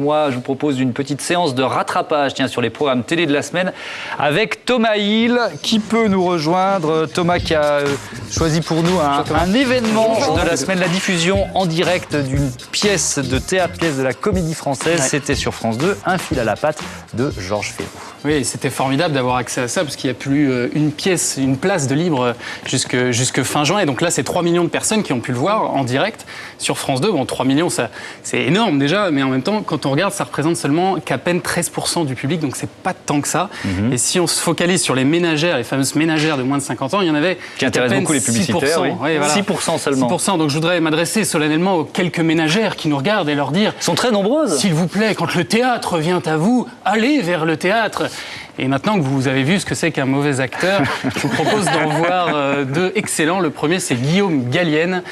moi, je vous propose une petite séance de rattrapage sur les programmes télé de la semaine avec Thomas Hill qui peut nous rejoindre. Thomas qui a choisi pour nous un événement de la semaine, la diffusion en direct d'une pièce de théâtre, pièce de la Comédie Française. C'était sur France 2, Un fil à la patte de Georges Feydeau. Oui, c'était formidable d'avoir accès à ça parce qu'il n'y a plus une place de libre jusque fin juin. Et donc là, c'est 3 millions de personnes qui ont pu le voir en direct sur France 2. Bon, 3 millions, c'est énorme déjà, mais en même temps, quand on regarde, ça représente seulement qu'à peine 13% du public, donc c'est pas tant que ça. Et si on se focalise sur les ménagères, les fameuses ménagères de moins de 50 ans, il y en avait qui intéressent beaucoup les publicitaires. 6%, oui. Voilà. 6% seulement. 6%, donc je voudrais m'adresser solennellement aux quelques ménagères qui nous regardent et leur dire... Elles sont très nombreuses. S'il vous plaît, quand le théâtre vient à vous, allez vers le théâtre. Et maintenant que vous avez vu ce que c'est qu'un mauvais acteur, je vous propose d'en voir deux excellents. Le premier, c'est Guillaume Gallienne,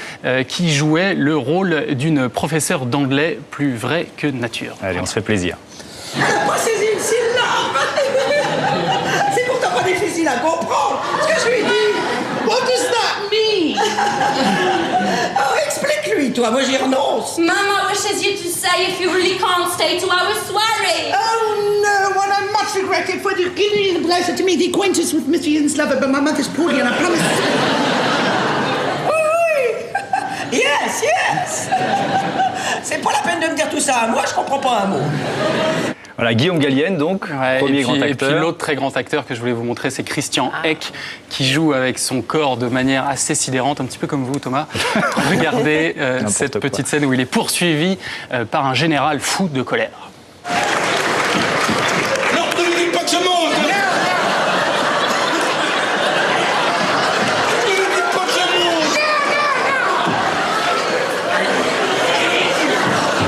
qui jouait le rôle d'une professeure d'anglais plus vraie que nature. Allez, on se fait plaisir. Moi, ces îles-là, c'est pourtant pas difficile à comprendre ce que je lui dis. What does that mean? Oh, explique-lui, toi, moi j'y renonce. Mama wishes you to say if you really can't stay to our soirée. Oh no, what I much regret it for you giving the pleasure to meet the acquaintance with Mr. Ian's lover, but my mother's poorly and I promise. Oui. Yes. C'est pas la peine de me dire tout ça. Moi, je comprends pas un mot. Voilà, Guillaume Gallienne, donc, premier grand acteur. Et puis l'autre très grand acteur que je voulais vous montrer, c'est Christian Eck, qui joue avec son corps de manière assez sidérante, un petit peu comme vous, Thomas. Regardez cette petite scène où il est poursuivi par un général fou de colère. Non, ne lui dites pas que je monte! Ne lui dites pas que je monte!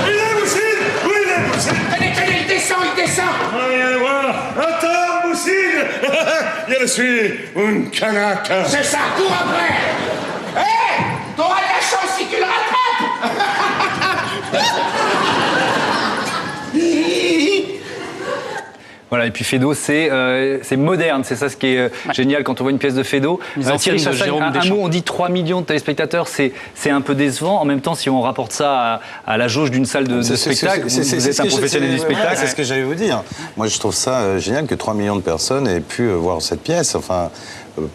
Il est Moussine! Oui, il est Moussine! Tenez, il descend! Viens voir! Attends, Moussine! Je suis un canaque! C'est ça, cours après! Hé! T'auras de la chance si tu le rattrapes! Voilà, et puis Feydeau, c'est moderne, c'est ça ce qui est génial quand on voit une pièce de Feydeau. Thierry Chassagne, un mot, on dit 3 millions de téléspectateurs, c'est un peu décevant. En même temps, si on rapporte ça à la jauge d'une salle de spectacle, vous êtes un professionnel du spectacle. C'est ce que j'allais vous dire. Moi, je trouve ça génial que 3 millions de personnes aient pu voir cette pièce. Enfin,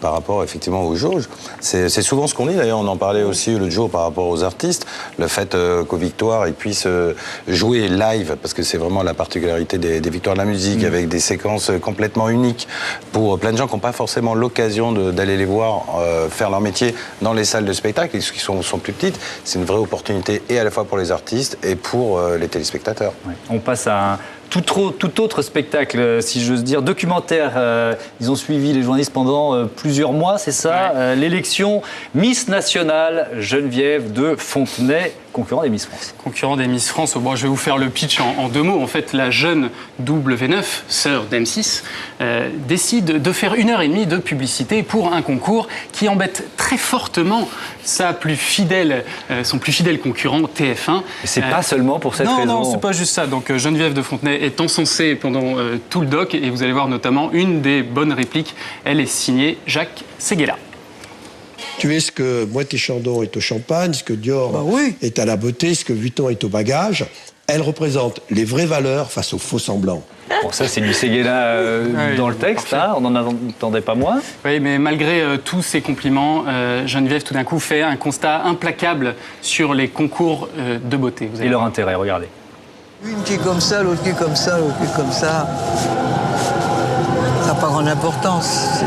par rapport effectivement aux jauges. C'est souvent ce qu'on dit, d'ailleurs, on en parlait aussi l'autre jour par rapport aux artistes, le fait qu'aux victoires, ils puissent jouer live, parce que c'est vraiment la particularité des victoires de la musique, avec des séquences complètement uniques, pour plein de gens qui n'ont pas forcément l'occasion d'aller les voir faire leur métier dans les salles de spectacle, qui sont plus petites. C'est une vraie opportunité, et à la fois pour les artistes, et pour les téléspectateurs. Ouais. On passe à un tout autre spectacle, si j'ose dire, documentaire. Ils ont suivi les journalistes pendant plusieurs mois, c'est ça. L'élection Miss Nationale Geneviève de Fontenay, concurrent des Miss France. Concurrent des Miss France, bon, je vais vous faire le pitch en 2 mots. En fait, la jeune W9, sœur d'M6, décide de faire 1h30 de publicité pour un concours qui embête très fortement son plus fidèle concurrent TF1. Et c'est pas seulement pour cette raison. Non, c'est pas juste ça. Donc Geneviève de Fontenay est encensée pendant tout le doc et vous allez voir notamment une des bonnes répliques. Elle est signée Jacques Séguéla. Tu es ce que Moët & Chandon est au champagne, ce que Dior est à la beauté, ce que Vuitton est au bagage. Elle représente les vraies valeurs face aux faux semblants. Bon, ça, c'est du Séguéla dans le texte, hein, on n'en attendait pas moins. Oui, mais malgré tous ces compliments, Geneviève, tout d'un coup, fait un constat implacable sur les concours de beauté. Et leur intérêt, regardez. Une qui est comme ça, l'autre qui est comme ça, l'autre qui est comme ça. Ça n'a pas grande importance.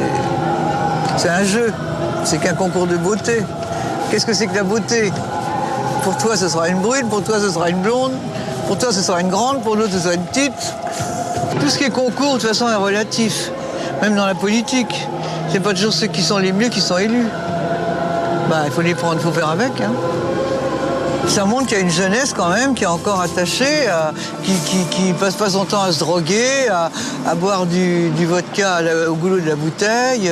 C'est un jeu. C'est qu'un concours de beauté. Qu'est-ce que c'est que la beauté? Pour toi, ce sera une brune, pour toi, ce sera une blonde, pour toi, ce sera une grande, pour l'autre, ce sera une petite. Tout ce qui est concours, de toute façon, est relatif. Même dans la politique. C'est pas toujours ceux qui sont les mieux qui sont élus. Bah, il faut les prendre, il faut faire avec, hein. Ça montre qu'il y a une jeunesse quand même qui est encore attachée, qui passe pas son temps à se droguer, à boire du vodka au goulot de la bouteille,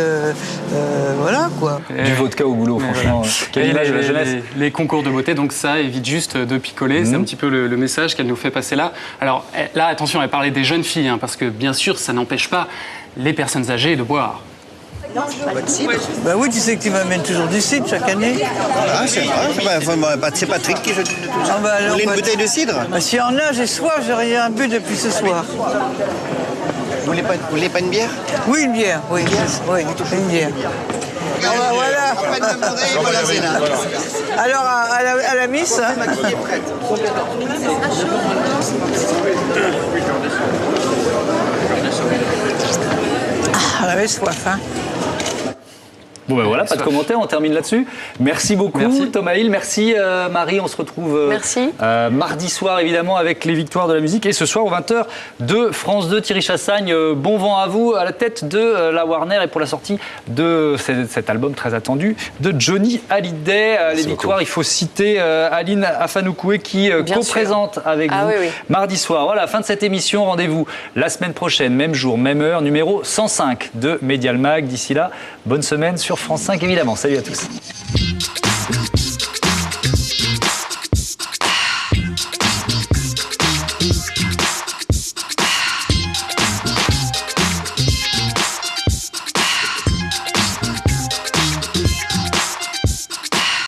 voilà quoi. Du vodka au goulot, franchement. Quelle image de la jeunesse. Les concours de beauté, donc ça évite juste de picoler, c'est un petit peu le message qu'elle nous fait passer là. Alors là, attention, elle parlait des jeunes filles, hein, parce que bien sûr, ça n'empêche pas les personnes âgées de boire. Bah oui, tu sais que tu m'amènes toujours du cidre chaque année. Ah, c'est vrai. C'est Patrick qui joue tout ça. Ah bah alors, Vous voulez une bouteille de cidre? Bah, s'il y en a, j'ai soif, j'ai rien bu depuis ce soir. Vous voulez pas une bière? Oui, une bière, oui, une bière. Ah bah voilà. Voilà, c'est là. Alors, à la miss, hein. Qui est prête. Ah, on avait soif, hein. Bon ben voilà, pas de commentaires, on termine là-dessus. Merci beaucoup Thomas Hill, merci Marie, on se retrouve mardi soir évidemment avec les victoires de la musique et ce soir aux 20h de France 2, Thierry Chassagne, bon vent à vous à la tête de la Warner et pour la sortie de cet album très attendu de Johnny Hallyday. Les victoires, il faut citer Aline Afanoukoé qui co-présente avec vous mardi soir. Voilà, fin de cette émission, rendez-vous la semaine prochaine, même jour, même heure, numéro 105 de Medial Mag. D'ici là, bonne semaine sur France 5 évidemment. Salut à tous.